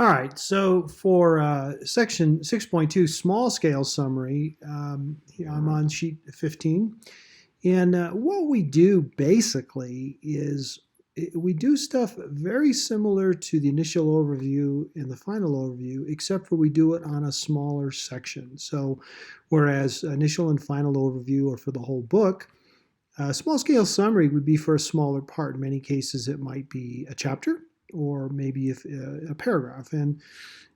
All right, so for section 6.2, small scale summary, here I'm on sheet 15. And what we do basically is we do stuff very similar to the initial overview and the final overview, except for we do it on a smaller section. So, whereas initial and final overview are for the whole book, small scale summary would be for a smaller part. In many cases, it might be a chapter or maybe if, a paragraph. And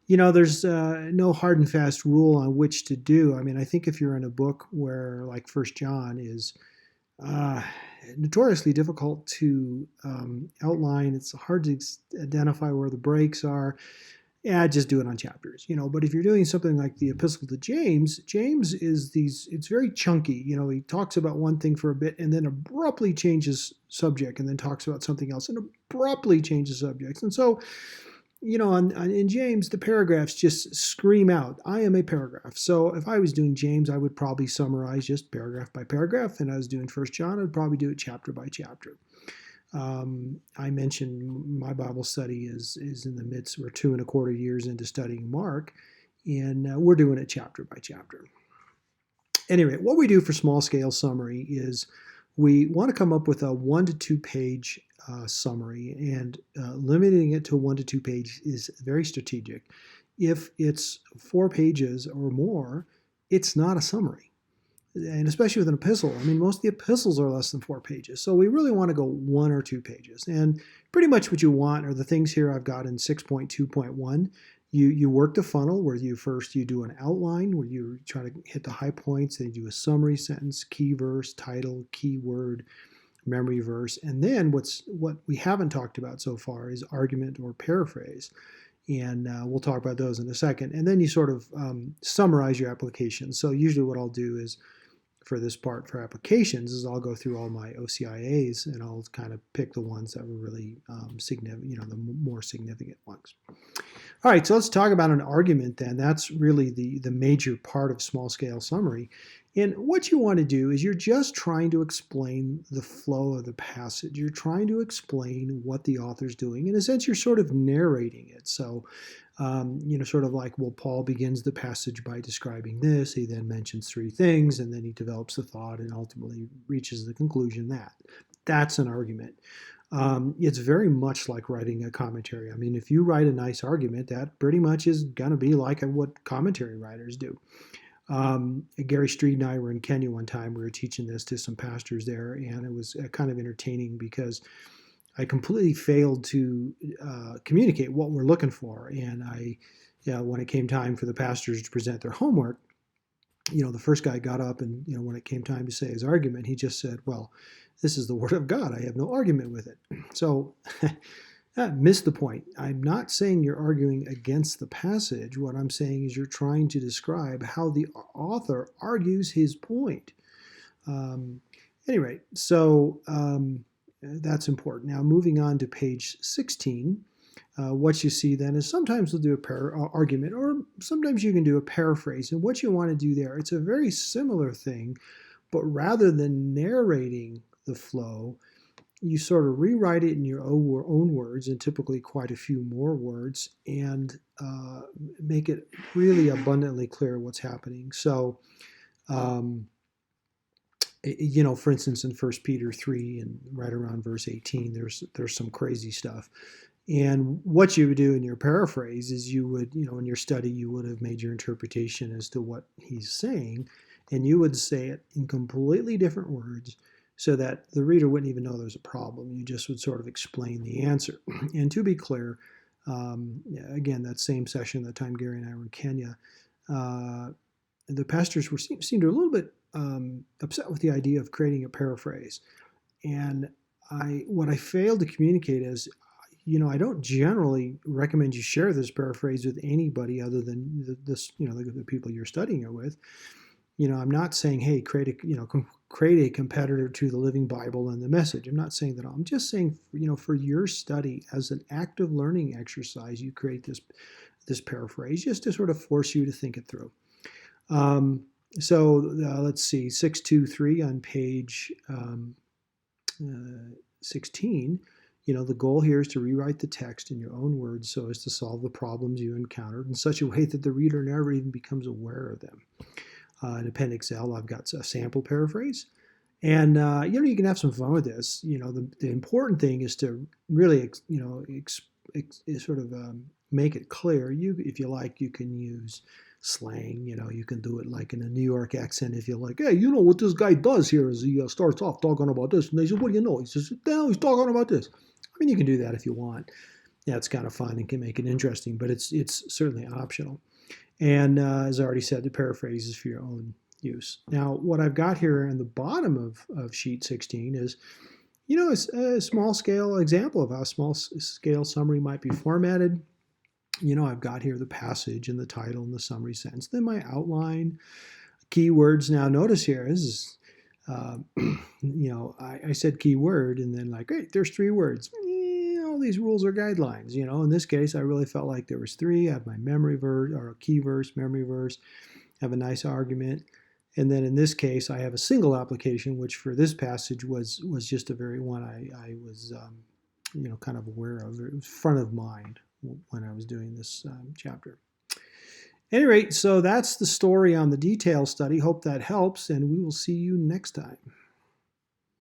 there's no hard and fast rule on which to do. I mean, I think if you're in a book where, like First John is uh, notoriously difficult to outline. It's hard to identify where the breaks are. Yeah, just do it on chapters, But if you're doing something like the Epistle to James, James is it's very chunky. He talks about one thing for a bit and then abruptly changes subject and then talks about something else and abruptly changes subjects. And so in James, the paragraphs just scream out, I am a paragraph. So if I was doing James, I would probably summarize just paragraph by paragraph. And I was doing First John, I'd probably do it chapter by chapter. I mentioned my Bible study is in the midst, we're 2.25 years into studying Mark, and we're doing it chapter by chapter. Anyway, what we do for small scale summary is we want to come up with a 1 to 2 page summary, and limiting it to 1 to 2 page is very strategic. If it's 4 pages or more, it's not a summary. And especially with an epistle, I mean, most of the epistles are less than 4 pages. So we really want to go 1 or 2 pages. And pretty much what you want are the things here I've got in 6.2.1. You work the funnel where you do an outline where you try to hit the high points, then you do a summary sentence, key verse, title, keyword, memory verse, and then what we haven't talked about so far is argument or paraphrase, and we'll talk about those in a second. And then you sort of summarize your application. So usually what I'll do is for this part for applications is I'll go through all my OCIAs and I'll kind of pick the ones that were really significant, the more significant ones. All right, so let's talk about an argument then. That's really the major part of small scale summary. And what you want to do is you're just trying to explain the flow of the passage. You're trying to explain what the author's doing. In a sense, you're sort of narrating it. So, sort of like, well, Paul begins the passage by describing this. He then mentions 3 things, and then he develops the thought and ultimately reaches the conclusion that. That's an argument. It's very much like writing a commentary. I mean, if you write a nice argument, that pretty much is going to be like what commentary writers do. Gary Street and I were in Kenya one time. We were teaching this to some pastors there, and it was kind of entertaining because I completely failed to communicate what we're looking for. And when it came time for the pastors to present their homework, the first guy got up and, when it came time to say his argument, he just said, well, this is the word of God. I have no argument with it. So that missed the point. I'm not saying you're arguing against the passage. What I'm saying is you're trying to describe how the author argues his point. Anyway, so that's important. Now, moving on to page 16, what you see then is sometimes we'll do a argument, or sometimes you can do a paraphrase. And what you want to do there, it's a very similar thing, but rather than narrating the flow, you sort of rewrite it in your own words, and typically quite a few more words, and make it really abundantly clear what's happening. So, for instance, in 1 Peter 3 and right around verse 18, there's some crazy stuff. And what you would do in your paraphrase is you would, in your study, you would have made your interpretation as to what he's saying, and you would say it in completely different words so that the reader wouldn't even know there's a problem. You just would sort of explain the answer. And to be clear, again, that same session, the time Gary and I were in Kenya, the pastors seemed a little bit upset with the idea of creating a paraphrase. And what I failed to communicate is, I don't generally recommend you share this paraphrase with anybody other than the people you're studying it with. I'm not saying, hey, create a competitor to the Living Bible and the Message. I'm not saying that. I'm just saying, for your study as an active learning exercise, you create this paraphrase just to sort of force you to think it through. Let's see, 623 on page 16. The goal here is to rewrite the text in your own words so as to solve the problems you encountered in such a way that the reader never even becomes aware of them. In Appendix L, I've got a sample paraphrase. And, you can have some fun with this. The important thing is to really, sort of make it clear. If you like, you can use slang. You can do it like in a New York accent if you like. Hey, what this guy does here is he starts off talking about this. And they say, what do you know? He says, no, he's talking about this. I mean, you can do that if you want. Yeah, it's kind of fun and can make it interesting, but it's certainly optional. And as I already said, the paraphrase is for your own use. Now, what I've got here in the bottom of sheet 16 is, a small scale example of how a small scale summary might be formatted. I've got here the passage and the title and the summary sentence, then my outline, keywords. Now, notice here, this is, I said keyword and then great, there's 3 words. All these rules are guidelines. In this case, I really felt like there was 3. I have my memory verse or a key verse, memory verse, have a nice argument. And then in this case, I have a single application, which for this passage was just a very one I was, kind of aware of. It was front of mind when I was doing this chapter. At any rate, so that's the story on the detail study. Hope that helps, and we will see you next time.